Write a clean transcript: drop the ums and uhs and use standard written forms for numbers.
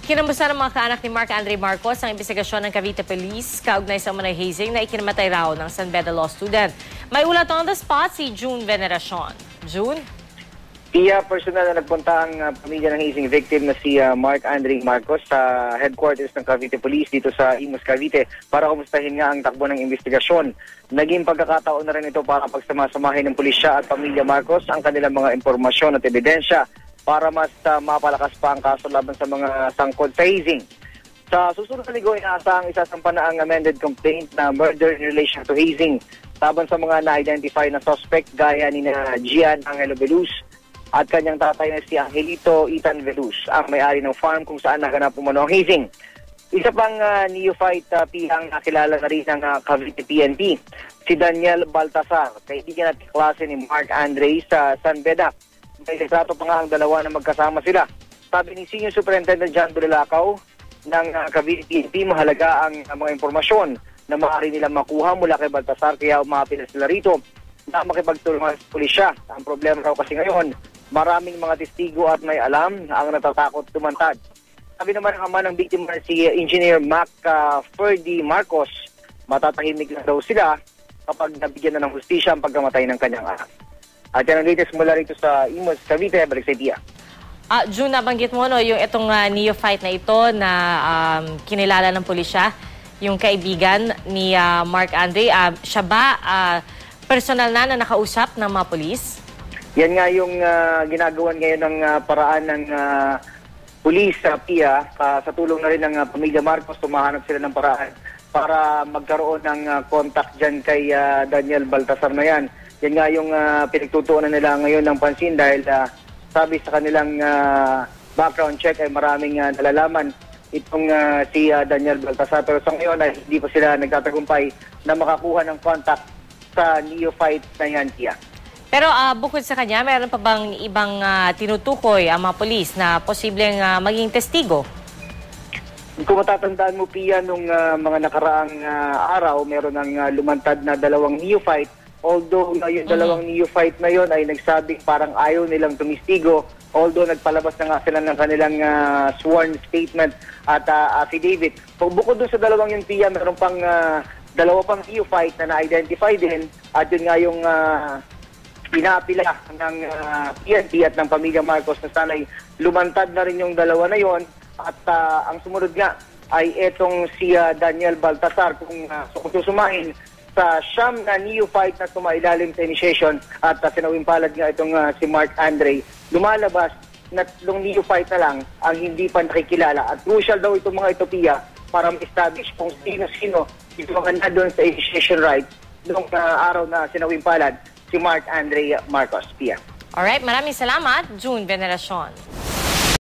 Kinamusta ng mga kaanak ni Mark Andre Marcos ang investigasyon ng Cavite Police kaugnay sa umunay hazing na ikinamatay raw ng San Beda Law student. May ulat on the spot si June Veneracion. June? Personal na nagpunta ang pamilya ng hazing victim na si Mark Andre Marcos sa headquarters ng Cavite Police dito sa Imus, Cavite para kumustahin nga ang takbo ng investigasyon. Naging pagkakataon na rin ito para pagsamasamahin ng pulisya at pamilya Marcos ang kanilang mga impormasyon at ebidensya para mas mapalakas pa ang kaso laban sa mga sangkot sa hazing. Sa susunod na linggo, inaasahang isasampa na ang amended complaint na murder in relation to hazing laban sa mga na-identify na suspect gaya ni Gian Angelo Veluz at kanyang tatay na si Angelito Ethan Veluz, ang may-ari ng farm kung saan naganap umano ang hazing. Isa pang neophyte ang nakilala na rin ng Cavite PNP, si Daniel Baltasar, kaibigan at klase ni Mark Andre sa San Beda. May retrato pa nga ang dalawa na magkasama sila. Sabi ni Senior Superintendent John Bulilacao ng Cavite PNP, mahalaga ang mga impormasyon na maaari nilang makuha mula kay Baltasar kaya umapil na sila rito na makipagtulungan sa pulisya. Ang problema raw kasi ngayon, maraming mga testigo at may alam ang natatakot tumantad. Sabi naman ng ama ng biktima si Engineer Mac Ferdy Marcos, matatahimik na daw sila kapag nabigyan na ng hustisya ang pagkamatay ng kanyang anak. At yan ang latest mula rito sa Imus, Cavite, balik sa Tia. June, nabanggit mo yung itong neophyte na ito na kinilala ng pulisya, yung kaibigan ni Mark Andre. Siya ba personal na nakausap ng mga pulis? Yan nga yung ginagawan ngayon ng paraan ng pulis sa Pia. Sa tulong na rin ng pamilya Marcos, tumahanap sila ng paraan para magkaroon ng contact dyan kay Daniel Baltasar na yan. Yan nga yung pinagtutuunan nila ngayon ng pansin dahil sabi sa kanilang background check ay maraming nalalaman itong si Daniel Baltasar. Pero sa ngayon ay hindi pa sila nagtatagumpay na makakuha ng contact sa neophyte na yan, Tia. Pero bukod sa kanya, meron pa bang ibang tinutukoy ang mga polis na posibleng maging testigo? Kung matatandaan mo, Pia, nung mga nakaraang araw, meron ng lumantad na dalawang neophyte. Although yung dalawang neophyte na yon ay nagsabing parang ayaw nilang tumistigo, although nagpalabas na nga sila ng kanilang sworn statement at affidavit. Bukod doon sa dalawang yung Pia, meron pang dalawa pang neophyte na na-identify din at yun nga yung inaapila ng PNP at ng pamilya Marcos na sana'y lumantad na rin yung dalawa na yon at ang sumunod nga ay etong si Daniel Baltasar kung susumahin sa siyam na neophyte na sumailalim sa initiation at sinawimpalad nga itong si Mark Andre. Lumalabas na tatlong neophyte na lang ang hindi pa nakikilala at crucial daw itong mga ito, Pia, para ma-establish kung sino-sino yung mga doon sa initiation right noong araw na sinawimpalad si Mark Andre Marcos, Pia. Alright, maraming salamat, June Veneracion.